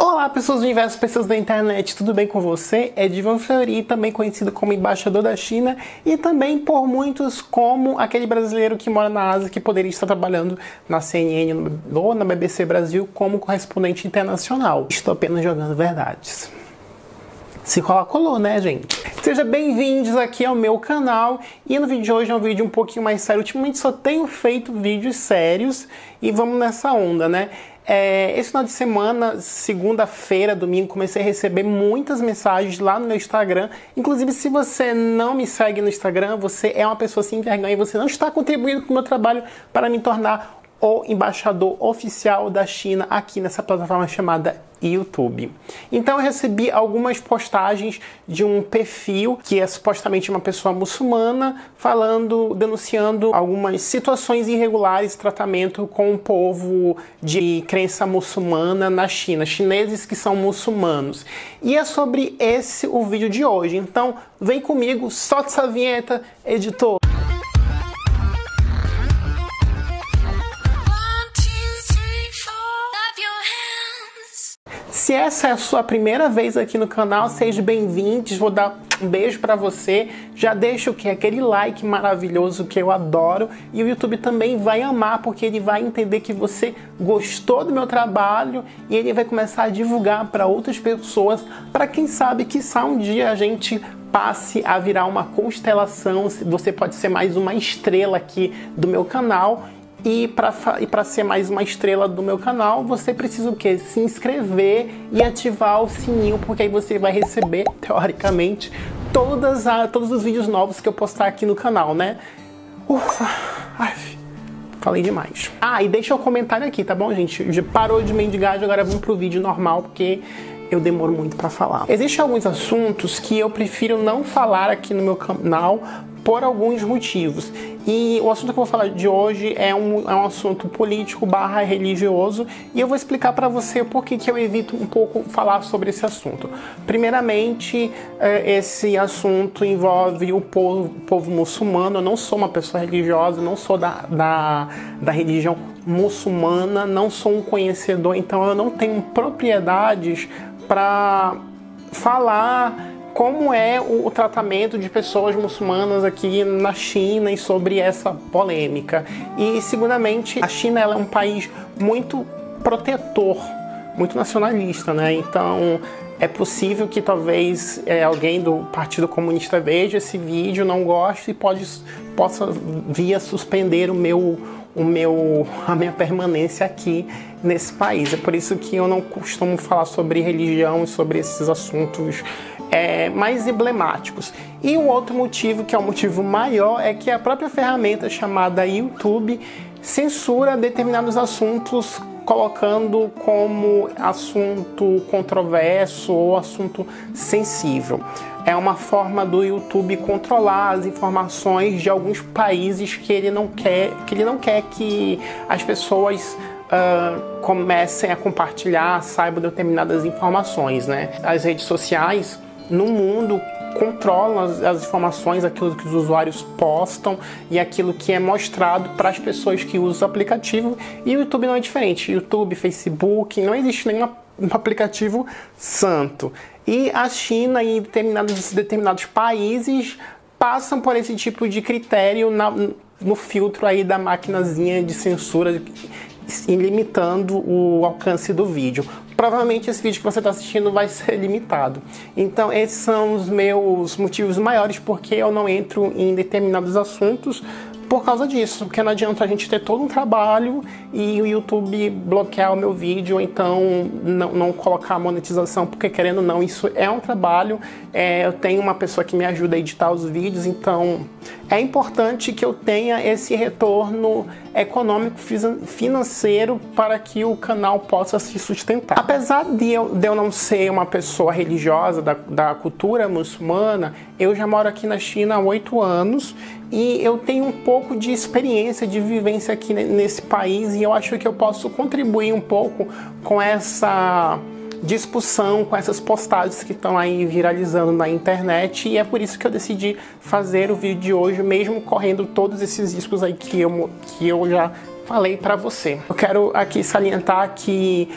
Olá pessoas do universo, pessoas da internet, tudo bem com você? É Edivan Fleury, também conhecido como embaixador da China e também por muitos como aquele brasileiro que mora na Ásia que poderia estar trabalhando na CNN ou na BBC Brasil como correspondente internacional. Estou apenas jogando verdades. Se colar, colou, né, gente? Sejam bem-vindos aqui ao meu canal. E no vídeo de hoje é um vídeo um pouquinho mais sério. Ultimamente só tenho feito vídeos sérios e vamos nessa onda, né? Esse final de semana, segunda-feira, domingo, comecei a receber muitas mensagens lá no meu Instagram. Inclusive, se você não me segue no Instagram, você é uma pessoa sem vergonha e você não está contribuindo com o meu trabalho para me tornar o embaixador oficial da China aqui nessa plataforma chamada YouTube. Então eu recebi algumas postagens de um perfil que é supostamente uma pessoa muçulmana denunciando algumas situações irregulares de tratamento com o povo de crença muçulmana na China, chineses que são muçulmanos. E é sobre esse o vídeo de hoje. Então vem comigo, solta essa vinheta, editor. Se essa é a sua primeira vez aqui no canal, seja bem-vindos, vou dar um beijo pra você, já deixa aquele like maravilhoso que eu adoro e o YouTube também vai amar porque ele vai entender que você gostou do meu trabalho e ele vai começar a divulgar para outras pessoas, para quem sabe que um dia a gente passe a virar uma constelação, você pode ser mais uma estrela aqui do meu canal. E para ser mais uma estrela do meu canal, você precisa o quê? Se inscrever e ativar o sininho, porque aí você vai receber, teoricamente, todos os vídeos novos que eu postar aqui no canal, né? Ufa! Ai, falei demais. E deixa o comentário aqui, tá bom, gente? Já parou de mendigar, agora vamos pro vídeo normal, porque eu demoro muito para falar. Existem alguns assuntos que eu prefiro não falar aqui no meu canal por alguns motivos. E o assunto que eu vou falar de hoje é um assunto político / religioso e eu vou explicar para você por que eu evito um pouco falar sobre esse assunto. Primeiramente, esse assunto envolve o povo muçulmano. Eu não sou uma pessoa religiosa, não sou da religião muçulmana, não sou um conhecedor, então eu não tenho propriedades para falar como é o tratamento de pessoas muçulmanas aqui na China e sobre essa polêmica. E, segundamente, a China ela é um país muito protetor, muito nacionalista, né? Então, é possível que talvez alguém do Partido Comunista veja esse vídeo, não goste e possa vir a suspender a minha permanência aqui nesse país. É por isso que eu não costumo falar sobre religião e sobre esses assuntos mais emblemáticos. E o outro motivo, que é o motivo maior, é que a própria ferramenta chamada YouTube censura determinados assuntos, colocando como assunto controverso ou assunto sensível. É uma forma do YouTube controlar as informações de alguns países que ele não quer que as pessoas comecem a compartilhar, saibam determinadas informações, né? As redes sociais no mundo controlam as informações, aquilo que os usuários postam e aquilo que é mostrado para as pessoas que usam o aplicativo, e o YouTube não é diferente. YouTube, Facebook, não existe nenhum aplicativo santo. E a China e determinados países passam por esse tipo de critério no filtro aí da maquinazinha de censura, limitando o alcance do vídeo. Provavelmente esse vídeo que você está assistindo vai ser limitado. Então esses são os meus motivos maiores porque eu não entro em determinados assuntos por causa disso, porque não adianta a gente ter todo um trabalho e o YouTube bloquear o meu vídeo, ou então não colocar a monetização, porque querendo ou não, isso é um trabalho. Eu tenho uma pessoa que me ajuda a editar os vídeos, então é importante que eu tenha esse retorno econômico, financeiro, para que o canal possa se sustentar. Apesar de eu não ser uma pessoa religiosa da cultura muçulmana, eu já moro aqui na China há 8 anos e eu tenho um pouco de experiência, de vivência aqui nesse país, e eu acho que eu posso contribuir um pouco com essa discussão, com essas postagens que estão aí viralizando na internet, e é por isso que eu decidi fazer o vídeo de hoje, mesmo correndo todos esses riscos aí que eu já falei pra você. Eu quero aqui salientar que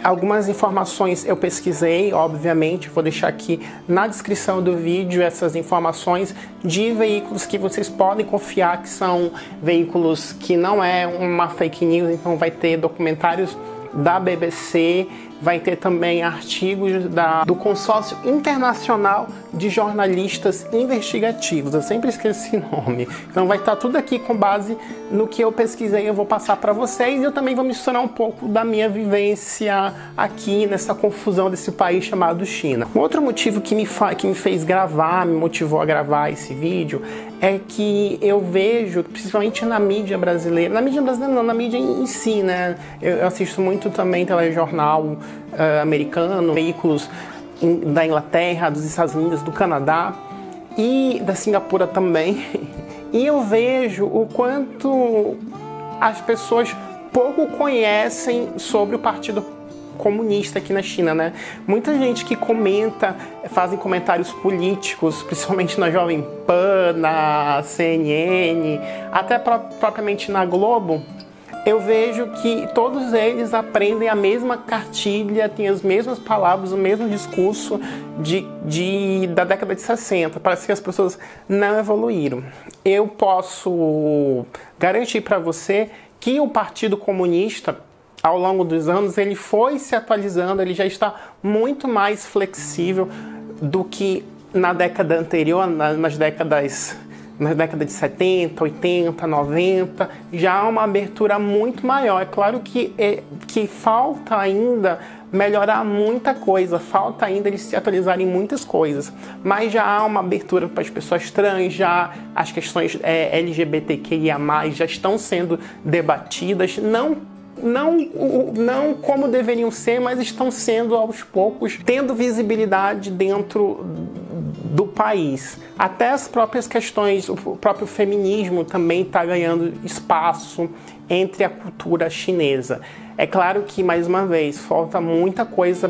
Algumas informações eu pesquisei, obviamente, vou deixar aqui na descrição do vídeo essas informações de veículos que vocês podem confiar, que são veículos que não é uma fake news, então vai ter documentários da BBC, vai ter também artigos do Consórcio Internacional de Jornalistas Investigativos. Eu sempre esqueci o nome. Então vai estar tudo aqui com base no que eu pesquisei, eu vou passar para vocês. E eu também vou misturar um pouco da minha vivência aqui nessa confusão desse país chamado China. Um outro motivo que me fez gravar, me motivou a gravar esse vídeo, é que eu vejo, principalmente na mídia brasileira, na mídia em si, né? Eu assisto muito também telejornal americano, veículos da Inglaterra, dos Estados Unidos, do Canadá e da Singapura também. E eu vejo o quanto as pessoas pouco conhecem sobre o Partido Comunista aqui na China, né? Muita gente que comenta, fazem comentários políticos, principalmente na Jovem Pan, na CNN, até propriamente na Globo. Eu vejo que todos eles aprendem a mesma cartilha, têm as mesmas palavras, o mesmo discurso da década de 60. Parece que as pessoas não evoluíram. Eu posso garantir para você que o Partido Comunista, ao longo dos anos, ele foi se atualizando, ele já está muito mais flexível do que na década anterior, nas décadas de 70, 80, 90, já há uma abertura muito maior. É claro que falta ainda melhorar muita coisa, falta ainda eles se atualizarem em muitas coisas, mas já há uma abertura para as pessoas trans, já as questões LGBTQIA+, já estão sendo debatidas, não como deveriam ser, mas estão sendo aos poucos, tendo visibilidade dentro do país. Até as próprias questões, o próprio feminismo também está ganhando espaço entre a cultura chinesa. É claro que, mais uma vez, falta muita coisa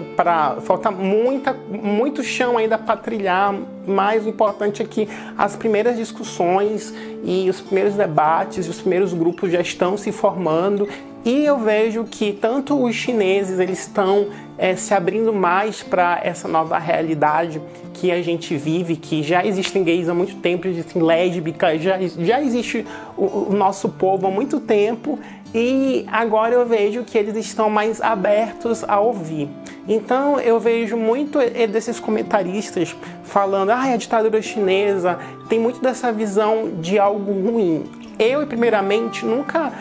muito chão ainda para trilhar, mas o importante é que as primeiras discussões e os primeiros debates, os primeiros grupos já estão se formando. E eu vejo que tanto os chineses eles estão se abrindo mais para essa nova realidade que a gente vive, que já existem gays há muito tempo, existem lésbicas, já existe o nosso povo há muito tempo, e agora eu vejo que eles estão mais abertos a ouvir. Então eu vejo muito desses comentaristas falando, a ditadura chinesa tem muito dessa visão de algo ruim. Eu, primeiramente, nunca...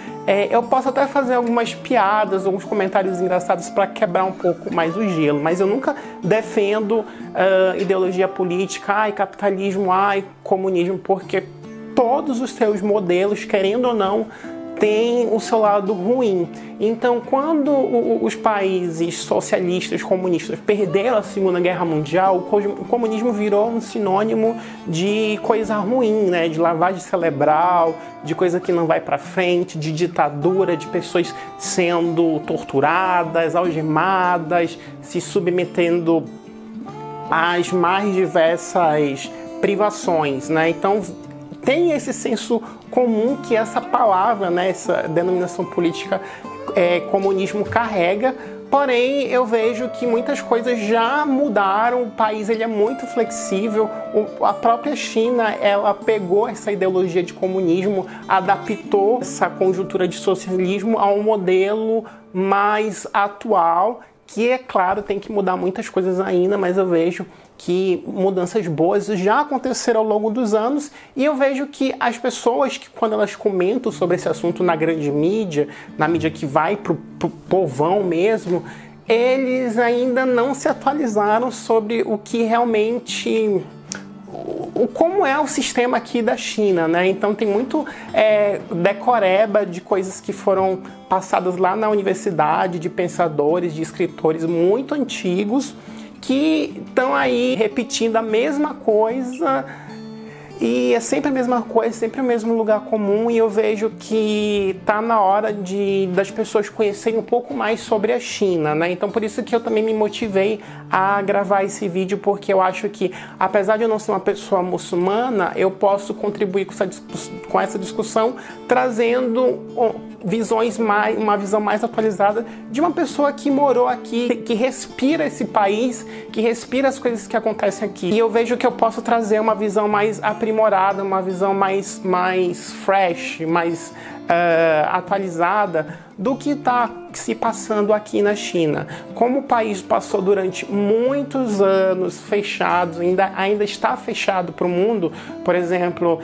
eu posso até fazer algumas piadas, alguns comentários engraçados para quebrar um pouco mais o gelo, mas eu nunca defendo ideologia política, capitalismo, comunismo, porque todos os seus modelos, querendo ou não, tem o seu lado ruim. Então, quando os países socialistas, comunistas, perderam a Segunda Guerra Mundial, o comunismo virou um sinônimo de coisa ruim, né? De lavagem cerebral, de coisa que não vai para frente, de ditadura, de pessoas sendo torturadas, algemadas, se submetendo às mais diversas privações, né? Então, tem esse senso comum que essa palavra, né, essa denominação política comunismo carrega, porém eu vejo que muitas coisas já mudaram, o país ele é muito flexível, a própria China ela pegou essa ideologia de comunismo, adaptou essa conjuntura de socialismo a um modelo mais atual, que é claro tem que mudar muitas coisas ainda, mas eu vejo que mudanças boas já aconteceram ao longo dos anos, e eu vejo que as pessoas que quando elas comentam sobre esse assunto na grande mídia, na mídia que vai pro povão mesmo, eles ainda não se atualizaram sobre o que realmente... como é o sistema aqui da China, né? Então tem muito decoreba de coisas que foram passadas lá na universidade, de pensadores, de escritores muito antigos, que estão aí repetindo a mesma coisa E é sempre a mesma coisa, sempre o mesmo lugar comum, e eu vejo que tá na hora das pessoas conhecerem um pouco mais sobre a China, né? Então por isso que eu também me motivei a gravar esse vídeo, porque eu acho que, apesar de eu não ser uma pessoa muçulmana, eu posso contribuir com essa discussão, trazendo uma visão mais atualizada de uma pessoa que morou aqui, que respira esse país, que respira as coisas que acontecem aqui. E eu vejo que eu posso trazer uma visão mais aprimorada, uma visão mais fresh, mais atualizada do que está se passando aqui na China. Como o país passou durante muitos anos fechados, ainda está fechado para o mundo, por exemplo,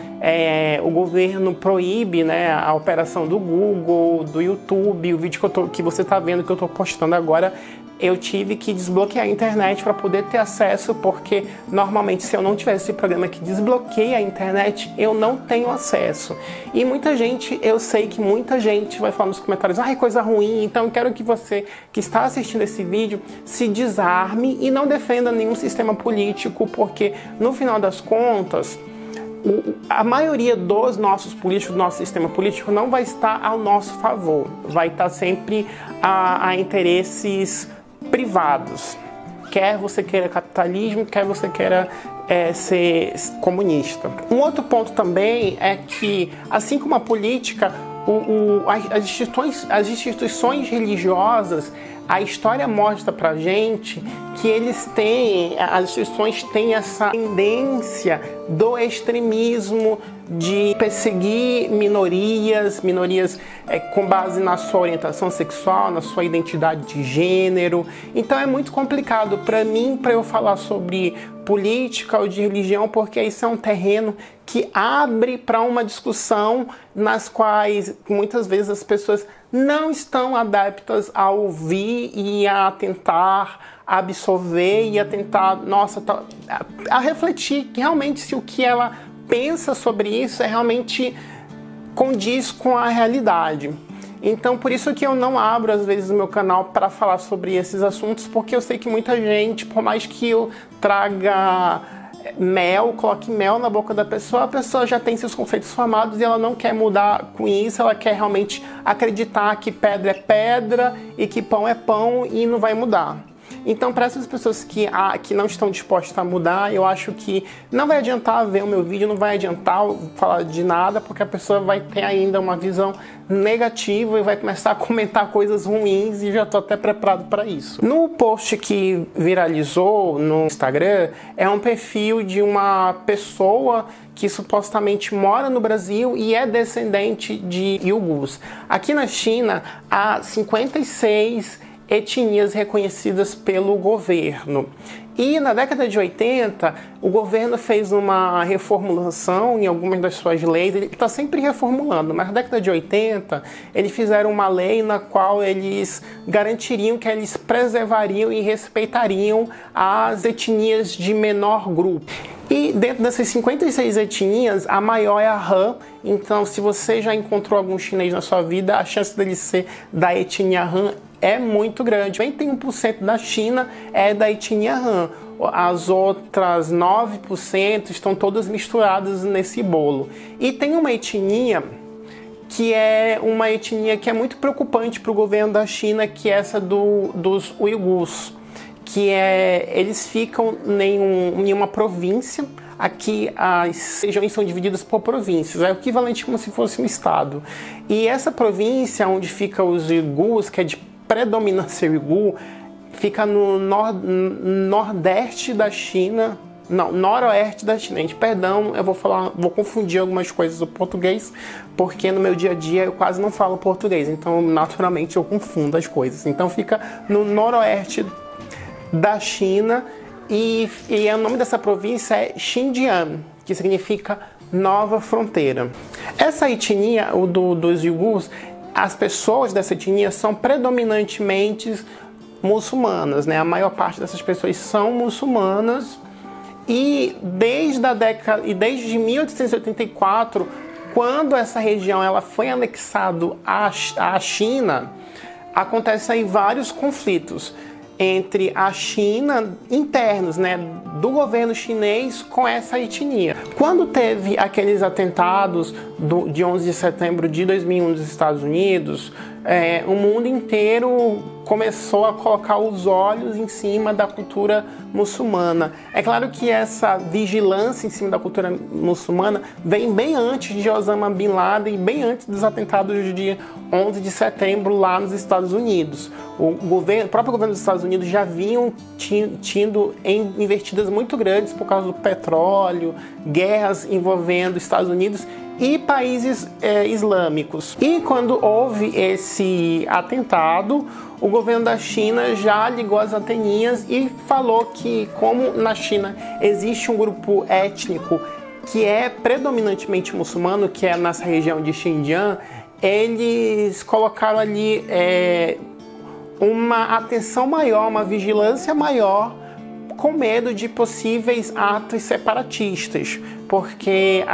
o governo proíbe, né, a operação do Google, do YouTube, o vídeo que você está vendo que eu estou postando agora, eu tive que desbloquear a internet para poder ter acesso, porque normalmente se eu não tivesse esse programa que desbloqueia a internet, eu não tenho acesso. E muita gente, eu sei que muita gente vai falar nos comentários, ai, coisa ruim, então eu quero que você que está assistindo esse vídeo se desarme e não defenda nenhum sistema político, porque no final das contas, a maioria dos nossos políticos, do nosso sistema político, não vai estar ao nosso favor, vai estar sempre a interesses privados, quer você queira capitalismo, quer você queira ser comunista. Um outro ponto também é que, assim como a política, as instituições religiosas, a história mostra pra gente que as instituições têm essa tendência do extremismo, de perseguir minorias com base na sua orientação sexual, na sua identidade de gênero. Então é muito complicado para mim, para eu falar sobre política ou de religião, porque isso é um terreno que abre para uma discussão nas quais muitas vezes as pessoas não estão adeptas a ouvir e a tentar absorver e a tentar, a refletir realmente se o que ela pensa sobre isso realmente condiz com a realidade. Então, por isso que eu não abro, às vezes, o meu canal para falar sobre esses assuntos, porque eu sei que muita gente, por mais que eu traga coloque mel na boca da pessoa, a pessoa já tem seus conceitos formados e ela não quer mudar com isso, ela quer realmente acreditar que pedra é pedra e que pão é pão e não vai mudar. Então, para essas pessoas que não estão dispostas a mudar, eu acho que não vai adiantar ver o meu vídeo, não vai adiantar falar de nada, porque a pessoa vai ter ainda uma visão negativa e vai começar a comentar coisas ruins, e já estou até preparado para isso. No post que viralizou no Instagram, é um perfil de uma pessoa que supostamente mora no Brasil e é descendente de uigures. Aqui na China, há 56 etnias reconhecidas pelo governo. E na década de 80, o governo fez uma reformulação em algumas das suas leis, ele está sempre reformulando, mas na década de 80, eles fizeram uma lei na qual eles garantiriam que eles preservariam e respeitariam as etnias de menor grupo. E dentro dessas 56 etnias, a maior é a Han. Então, se você já encontrou algum chinês na sua vida, a chance dele ser da etnia Han é muito grande. 91% da China é da etnia Han. As outras 9% estão todas misturadas nesse bolo. E tem uma etnia que é muito preocupante para o governo da China, que é essa dos uigures, que eles ficam em uma província. Aqui as regiões são divididas por províncias, é o equivalente como se fosse um estado. E essa província onde fica os uigures, que é de predominância uigur, fica no nordeste da China, não, noroeste da China. Gente, perdão, eu vou confundir algumas coisas do português, porque no meu dia a dia eu quase não falo português, então naturalmente eu confundo as coisas. Então fica no noroeste da China e o nome dessa província é Xinjiang, que significa Nova Fronteira. Essa etnia, dos uigures, as pessoas dessa etnia são predominantemente muçulmanas, né? A maior parte dessas pessoas são muçulmanas e desde 1884, quando essa região ela foi anexada à China, acontecem aí vários conflitos. entre a China, internos, né, do governo chinês com essa etnia. Quando teve aqueles atentados de 11 de setembro de 2001 nos Estados Unidos, o mundo inteiro começou a colocar os olhos em cima da cultura muçulmana. É claro que essa vigilância em cima da cultura muçulmana vem bem antes de Osama Bin Laden e bem antes dos atentados do dia 11 de setembro lá nos Estados Unidos. O próprio governo dos Estados Unidos já vinham tido investidas muito grandes por causa do petróleo, guerras envolvendo Estados Unidos e países islâmicos. E quando houve esse atentado, o governo da China já ligou as anteninhas e falou que, como na China existe um grupo étnico que é predominantemente muçulmano, que é nessa região de Xinjiang, eles colocaram ali uma atenção maior, uma vigilância maior, com medo de possíveis atos separatistas, porque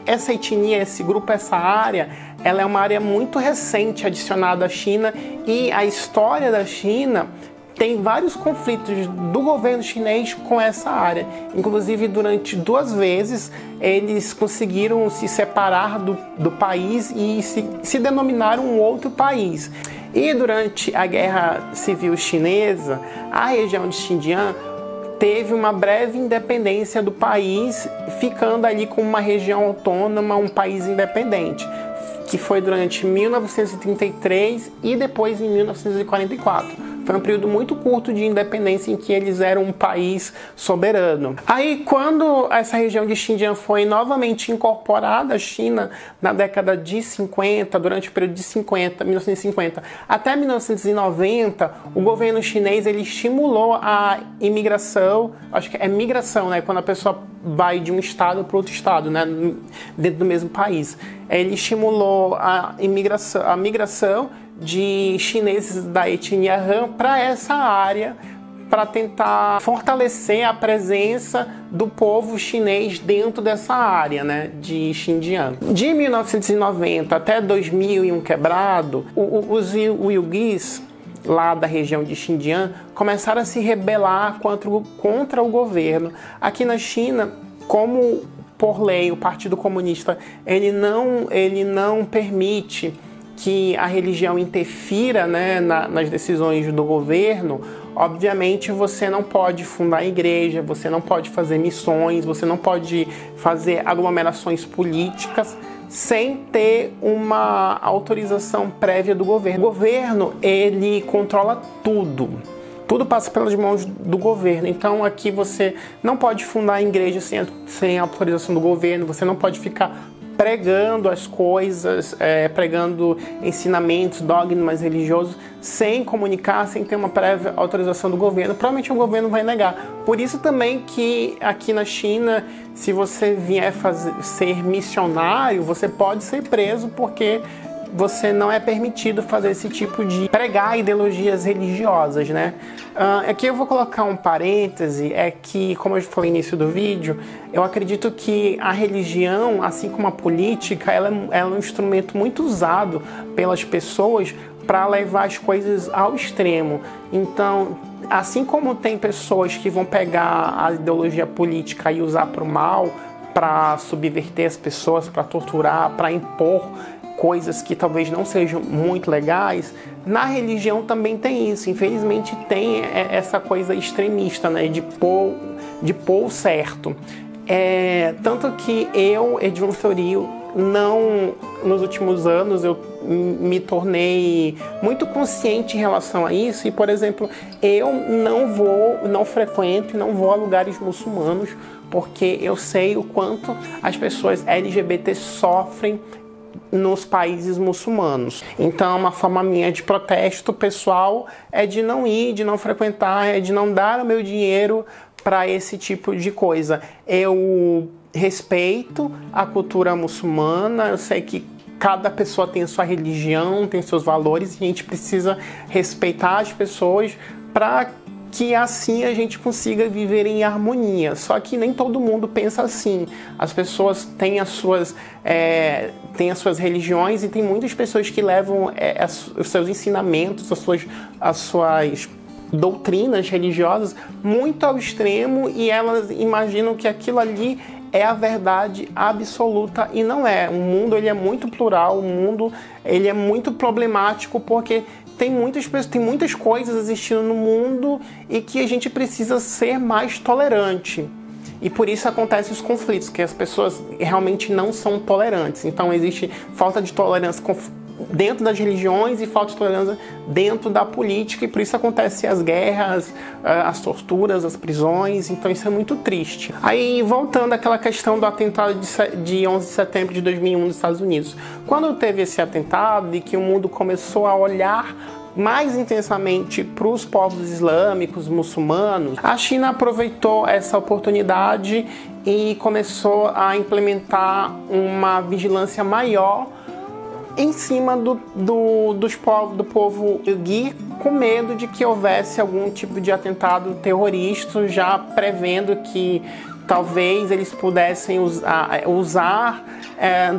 essa etnia, esse grupo, essa área, ela é uma área muito recente adicionada à China, e a história da China tem vários conflitos do governo chinês com essa área. Inclusive, durante 2 vezes, eles conseguiram se separar do país e se denominaram um outro país. E durante a Guerra Civil Chinesa, a região de Xinjiang teve uma breve independência do país, ficando ali como uma região autônoma, um país independente, que foi durante 1933 e depois em 1944. Foi um período muito curto de independência em que eles eram um país soberano. Aí, quando essa região de Xinjiang foi novamente incorporada à China na década de 50, durante o período de 1950 até 1990, o governo chinês ele estimulou a imigração, acho que é migração, né? Quando a pessoa vai de um estado para outro estado, né? Dentro do mesmo país. Ele estimulou a migração de chineses da etnia Han para essa área, para tentar fortalecer a presença do povo chinês dentro dessa área, né, de Xinjiang. De 1990 até 2001 quebrado, os uigures lá da região de Xinjiang começaram a se rebelar contra o governo. Aqui na China, como por lei o Partido Comunista ele não permite que a religião interfira, né, nas decisões do governo, obviamente você não pode fundar igreja, você não pode fazer missões, você não pode fazer aglomerações políticas sem ter uma autorização prévia do governo. O governo, ele controla tudo. Tudo passa pelas mãos do governo. Então aqui você não pode fundar igreja sem autorização do governo, você não pode ficar pregando as coisas, pregando ensinamentos, dogmas religiosos, sem comunicar, sem ter uma prévia autorização do governo. Provavelmente o governo vai negar. Por isso também que aqui na China, se você vier ser missionário, você pode ser preso, porque você não é permitido fazer esse tipo de pregar ideologias religiosas, né? Aqui eu vou colocar um parêntese, é que, como eu falei no início do vídeo, eu acredito que a religião, assim como a política, ela é um instrumento muito usado pelas pessoas para levar as coisas ao extremo. Então, assim como tem pessoas que vão pegar a ideologia política e usar para o mal, para subverter as pessoas, para torturar, para impor coisas que talvez não sejam muito legais, na religião também tem isso. Infelizmente tem essa coisa extremista, né, de pôr o certo. Tanto que eu, Edilon Florio, nos últimos anos eu me tornei muito consciente em relação a isso, e, por exemplo, eu não frequento e não vou a lugares muçulmanos, porque eu sei o quanto as pessoas LGBT sofrem nos países muçulmanos. Então, uma forma minha de protesto pessoal é de não ir, de não frequentar, é de não dar o meu dinheiro para esse tipo de coisa. Eu respeito a cultura muçulmana, eu sei que cada pessoa tem sua religião, tem seus valores, e a gente precisa respeitar as pessoas para que assim a gente consiga viver em harmonia. Só que nem todo mundo pensa assim. As pessoas têm as suas religiões, e tem muitas pessoas que levam os seus ensinamentos, as suas doutrinas religiosas muito ao extremo e elas imaginam que aquilo ali é a verdade absoluta e não é. O mundo ele é muito plural, o mundo ele é muito problemático porque tem muitas coisas existindo no mundo e que a gente precisa ser mais tolerante. E por isso acontecem os conflitos, que as pessoas realmente não são tolerantes. Então existe falta de tolerância dentro das religiões e falta de tolerância dentro da política, e por isso acontecem as guerras, as torturas, as prisões. Então isso é muito triste. Aí voltando àquela questão do atentado de 11 de setembro de 2001 nos Estados Unidos. Quando teve esse atentado e que o mundo começou a olhar mais intensamente para os povos islâmicos, muçulmanos, a China aproveitou essa oportunidade e começou a implementar uma vigilância maior em cima do povo Uyghur, com medo de que houvesse algum tipo de atentado terrorista, já prevendo que talvez eles pudessem usar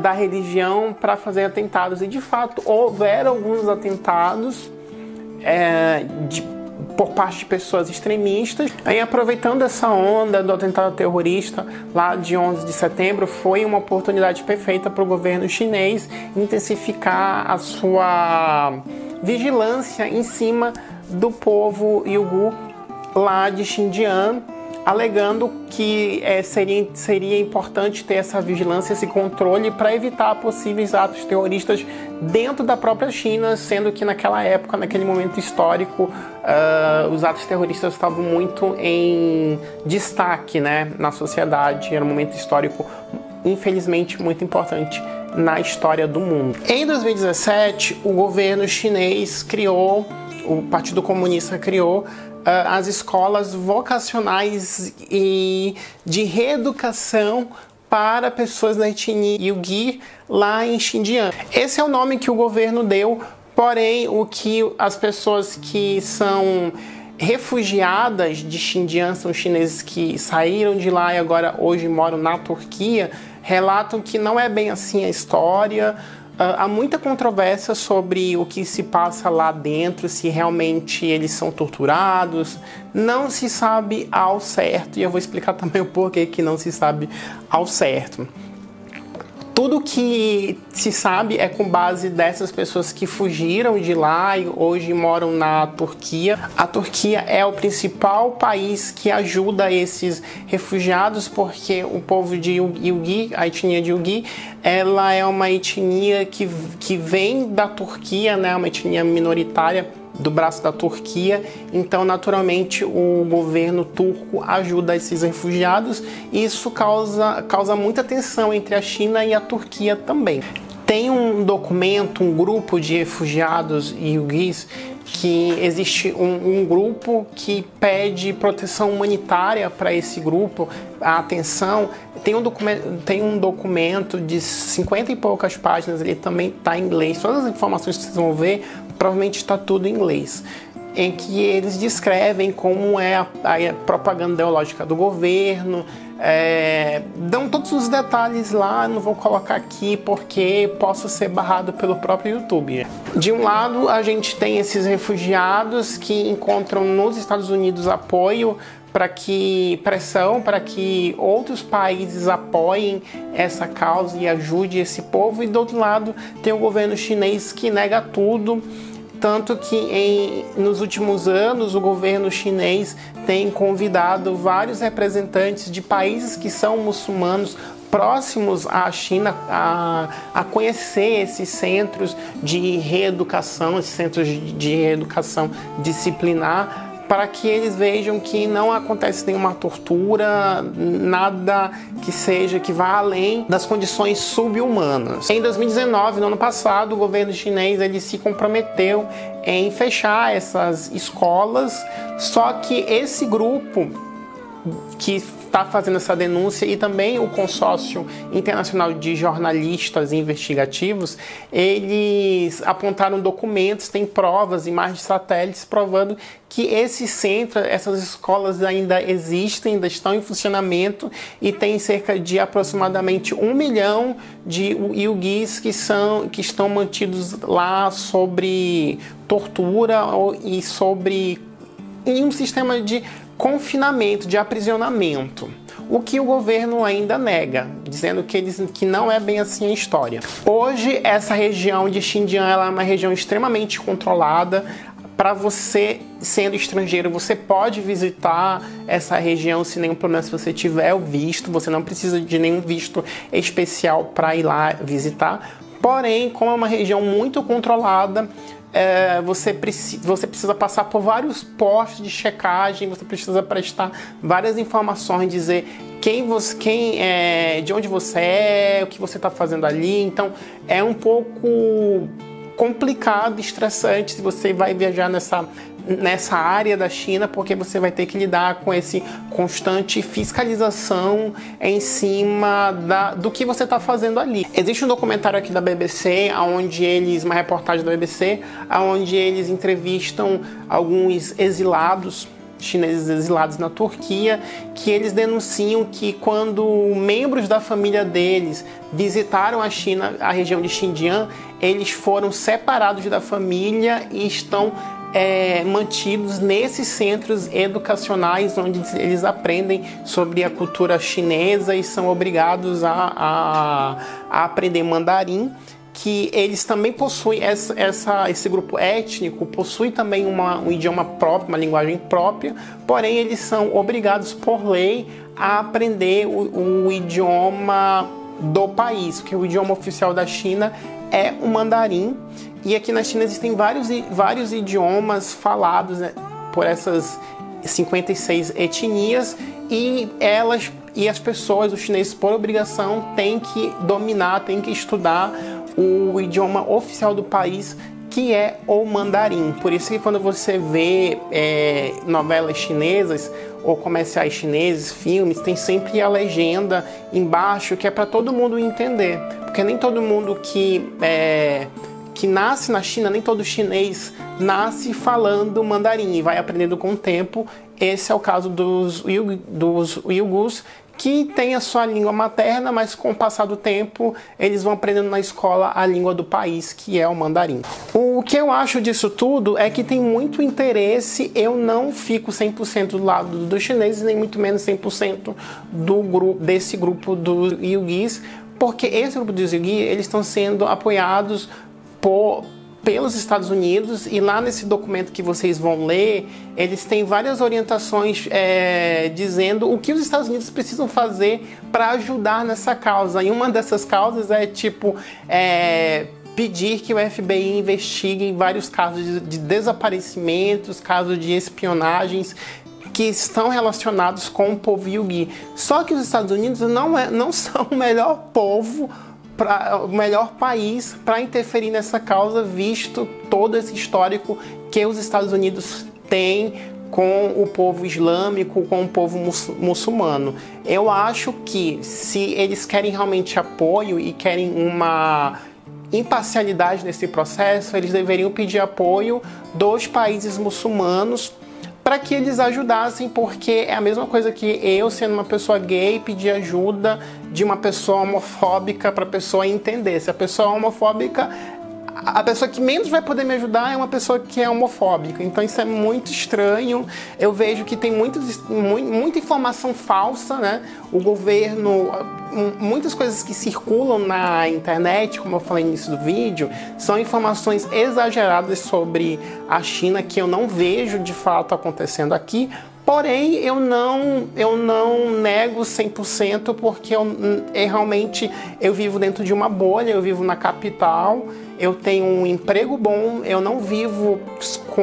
da religião para fazer atentados. E de fato houveram alguns atentados por parte de pessoas extremistas. Aí, aproveitando essa onda do atentado terrorista lá de 11 de setembro, foi uma oportunidade perfeita para o governo chinês intensificar a sua vigilância em cima do povo Uyghur lá de Xinjiang, alegando que seria importante ter essa vigilância, esse controle para evitar possíveis atos terroristas dentro da própria China, sendo que naquela época, naquele momento histórico, os atos terroristas estavam muito em destaque, né, na sociedade. Era um momento histórico, infelizmente, muito importante na história do mundo. Em 2017, o governo chinês criou, o Partido Comunista criou as escolas vocacionais e de reeducação para pessoas da etnia Uyghur lá em Xinjiang. Esse é o nome que o governo deu, porém o que as pessoas que são refugiadas de Xinjiang, são chineses que saíram de lá e agora hoje moram na Turquia, relatam que não é bem assim a história. Há muita controvérsia sobre o que se passa lá dentro, se realmente eles são torturados. Não se sabe ao certo, e eu vou explicar também o porquê que não se sabe ao certo. Tudo que se sabe é com base dessas pessoas que fugiram de lá e hoje moram na Turquia. A Turquia é o principal país que ajuda esses refugiados, porque o povo de Uyghur, a etnia de Uyghur, ela é uma etnia que vem da Turquia, né? Uma etnia minoritária do braço da Turquia, então naturalmente o governo turco ajuda esses refugiados e isso causa muita tensão entre a China e a Turquia também. Tem um documento, um grupo de refugiados Uyghurs, que existe um grupo que pede proteção humanitária para esse grupo, a atenção. Tem um documento de 50 e poucas páginas, ele também está em inglês. Todas as informações que vocês vão ver, provavelmente está tudo em inglês, em que eles descrevem como é a propaganda ideológica do governo, dão todos os detalhes lá, não vou colocar aqui porque posso ser barrado pelo próprio YouTube. De um lado, a gente tem esses refugiados que encontram nos Estados Unidos apoio pressão para que outros países apoiem essa causa e ajude esse povo, e do outro lado tem o governo chinês que nega tudo. Tanto que nos últimos anos o governo chinês tem convidado vários representantes de países que são muçulmanos próximos à China a conhecer esses centros de reeducação, esses centros de reeducação disciplinar, para que eles vejam que não acontece nenhuma tortura, nada que vá além das condições subhumanas. Em 2019, no ano passado, o governo chinês ele se comprometeu em fechar essas escolas, só que esse grupo que está fazendo essa denúncia e também o consórcio internacional de jornalistas investigativos, eles apontaram documentos, tem provas, imagens de satélites provando que esse centro, essas escolas ainda existem, ainda estão em funcionamento e tem cerca de aproximadamente 1 milhão de Uyghurs que estão mantidos lá sobre tortura e sobre em um sistema de confinamento, de aprisionamento. O que o governo ainda nega, dizendo que não é bem assim a história. Hoje, essa região de Xinjiang ela é uma região extremamente controlada. Para você, sendo estrangeiro, você pode visitar essa região sem nenhum problema se você tiver o visto. Você não precisa de nenhum visto especial para ir lá visitar. Porém, como é uma região muito controlada, você precisa passar por vários postos de checagem, você precisa prestar várias informações, dizer de onde você é, o que você está fazendo ali. Então, é um pouco complicado, estressante se você vai viajar nessa área da China, porque você vai ter que lidar com esse constante fiscalização em cima do que você está fazendo ali. Existe um documentário aqui da BBC, uma reportagem da BBC, onde eles entrevistam alguns exilados, chineses exilados na Turquia, que eles denunciam que quando membros da família deles visitaram a China, a região de Xinjiang, eles foram separados da família e estão mantidos nesses centros educacionais onde eles aprendem sobre a cultura chinesa e são obrigados a aprender mandarim, que eles também possuem, esse grupo étnico possui também um idioma próprio, uma linguagem própria, porém eles são obrigados por lei a aprender o idioma do país, porque o idioma oficial da China é o mandarim, e aqui na China existem vários idiomas falados, né, por essas 56 etnias, e as pessoas, os chineses, por obrigação, têm que dominar, têm que estudar o idioma oficial do país, que é o mandarim. Por isso que quando você vê novelas chinesas ou comerciais chineses, filmes, tem sempre a legenda embaixo, que é para todo mundo entender. Porque nem todo mundo que nasce na China, nem todo chinês nasce falando mandarim e vai aprendendo com o tempo. Esse é o caso dos uigures, que tem a sua língua materna, mas com o passar do tempo eles vão aprendendo na escola a língua do país, que é o mandarim. O que eu acho disso tudo é que tem muito interesse. Eu não fico 100% do lado dos chineses, nem muito menos 100% desse grupo dos uigures, porque esse grupo dos uigures, eles estão sendo apoiados pelos Estados Unidos, e lá nesse documento que vocês vão ler, eles têm várias orientações dizendo o que os Estados Unidos precisam fazer para ajudar nessa causa. E uma dessas causas é pedir que o FBI investigue em vários casos de desaparecimentos, casos de espionagens que estão relacionados com o povo uigur. Só que os Estados Unidos não são o melhor o melhor país para interferir nessa causa, visto todo esse histórico que os Estados Unidos têm com o povo islâmico, com o povo muçulmano. Eu acho que se eles querem realmente apoio e querem uma imparcialidade nesse processo, eles deveriam pedir apoio dos países muçulmanos para que eles ajudassem, porque é a mesma coisa que eu, sendo uma pessoa gay, pedir ajuda de uma pessoa homofóbica para a pessoa entender. Se a pessoa é homofóbica, a pessoa que menos vai poder me ajudar é uma pessoa que é homofóbica. Então isso é muito estranho. Eu vejo que tem muita informação falsa, né? O governo, muitas coisas que circulam na internet, como eu falei no início do vídeo, são informações exageradas sobre a China que eu não vejo de fato acontecendo aqui. Porém, eu não nego 100%, porque realmente eu vivo dentro de uma bolha, eu vivo na capital, eu tenho um emprego bom, eu não vivo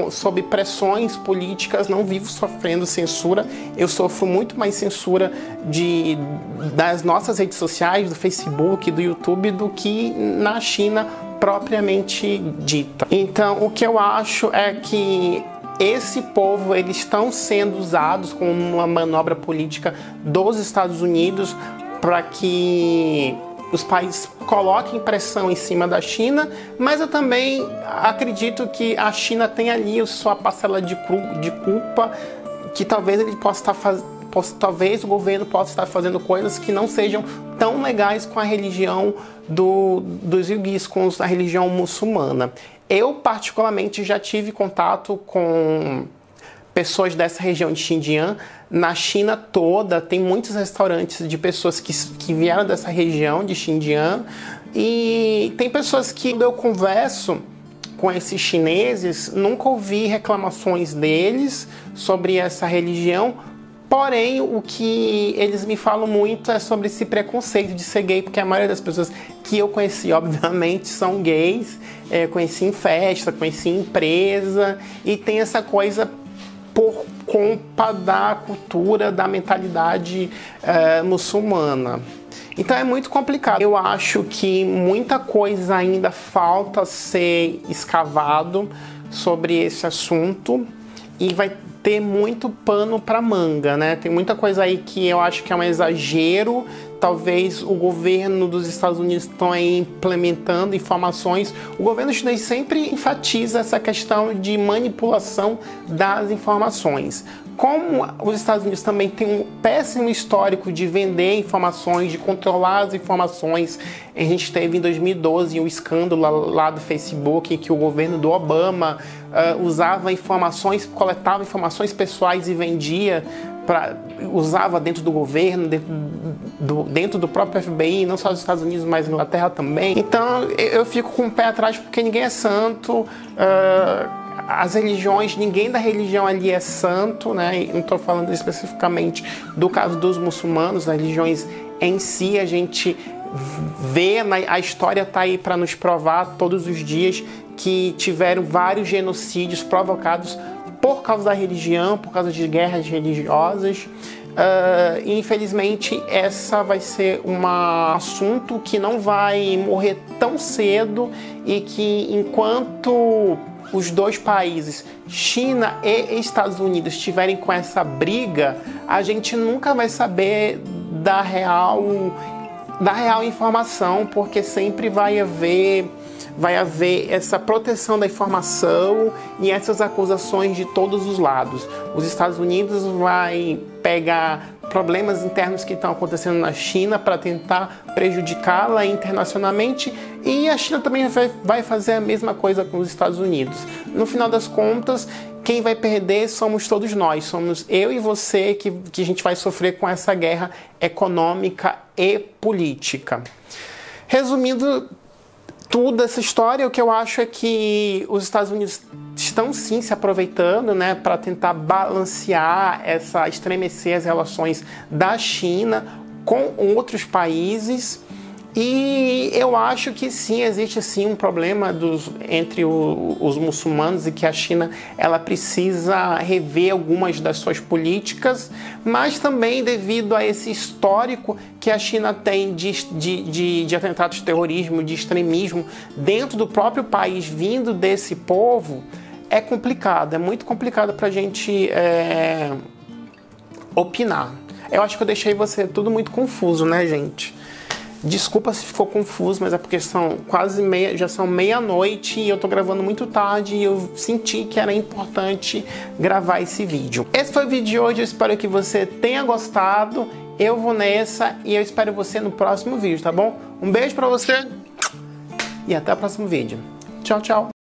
sob pressões políticas, não vivo sofrendo censura. Eu sofro muito mais censura das nossas redes sociais, do Facebook, do YouTube, do que na China propriamente dita. Então, o que eu acho é que esse povo, eles estão sendo usados como uma manobra política dos Estados Unidos para que os países coloquem pressão em cima da China, mas eu também acredito que a China tem ali a sua parcela de culpa, que talvez ele talvez o governo possa estar fazendo coisas que não sejam tão legais com a religião dos uigures, com a religião muçulmana. Eu, particularmente, já tive contato com pessoas dessa região de Xinjiang. Na China toda tem muitos restaurantes de pessoas que vieram dessa região de Xinjiang, e tem pessoas que eu converso com esses chineses, nunca ouvi reclamações deles sobre essa religião, porém o que eles me falam muito é sobre esse preconceito de ser gay, porque a maioria das pessoas que eu conheci, obviamente, são gays, conheci em festa, conheci em empresa, e tem essa coisa por conta da cultura, da mentalidade muçulmana. Então é muito complicado. Eu acho que muita coisa ainda falta ser escavado sobre esse assunto e vai ter muito pano para manga, né? Tem muita coisa aí que eu acho que é um exagero. Talvez o governo dos Estados Unidos estão aí implementando informações. O governo chinês sempre enfatiza essa questão de manipulação das informações. Como os Estados Unidos também têm um péssimo histórico de vender informações, de controlar as informações, a gente teve em 2012 um escândalo lá do Facebook, que o governo do Obama usava informações, coletava informações pessoais e vendia, usava dentro do governo, dentro do próprio FBI, não só dos Estados Unidos, mas Inglaterra também. Então eu fico com o pé atrás, porque ninguém é santo. As religiões, ninguém da religião ali é santo, né? Não estou falando especificamente do caso dos muçulmanos, das religiões em si, a gente vê, a história está aí para nos provar todos os dias que tiveram vários genocídios provocados por causa da religião, por causa de guerras religiosas. E infelizmente essa vai ser um assunto que não vai morrer tão cedo, e que enquanto os dois países, China e Estados Unidos, estiverem com essa briga, a gente nunca vai saber da real informação, porque sempre vai haver essa proteção da informação e essas acusações de todos os lados. Os Estados Unidos vai pegar problemas internos que estão acontecendo na China para tentar prejudicá-la internacionalmente, e a China também vai fazer a mesma coisa com os Estados Unidos. No final das contas, quem vai perder somos todos nós, somos eu e você que a gente vai sofrer com essa guerra econômica e política. Resumindo tudo essa história, o que eu acho é que os Estados Unidos estão sim se aproveitando, né, para tentar balancear estremecer as relações da China com outros países. E eu acho que sim, existe sim um problema entre os muçulmanos, e que a China ela precisa rever algumas das suas políticas, mas também devido a esse histórico que a China tem de atentados de terrorismo, de extremismo dentro do próprio país, vindo desse povo, é complicado, é muito complicado para a gente opinar. Eu acho que eu deixei você tudo muito confuso, né, gente? Desculpa se ficou confuso, mas é porque já são meia-noite e eu tô gravando muito tarde, e eu senti que era importante gravar esse vídeo. Esse foi o vídeo de hoje, eu espero que você tenha gostado. Eu vou nessa e eu espero você no próximo vídeo, tá bom? Um beijo pra você e até o próximo vídeo. Tchau, tchau!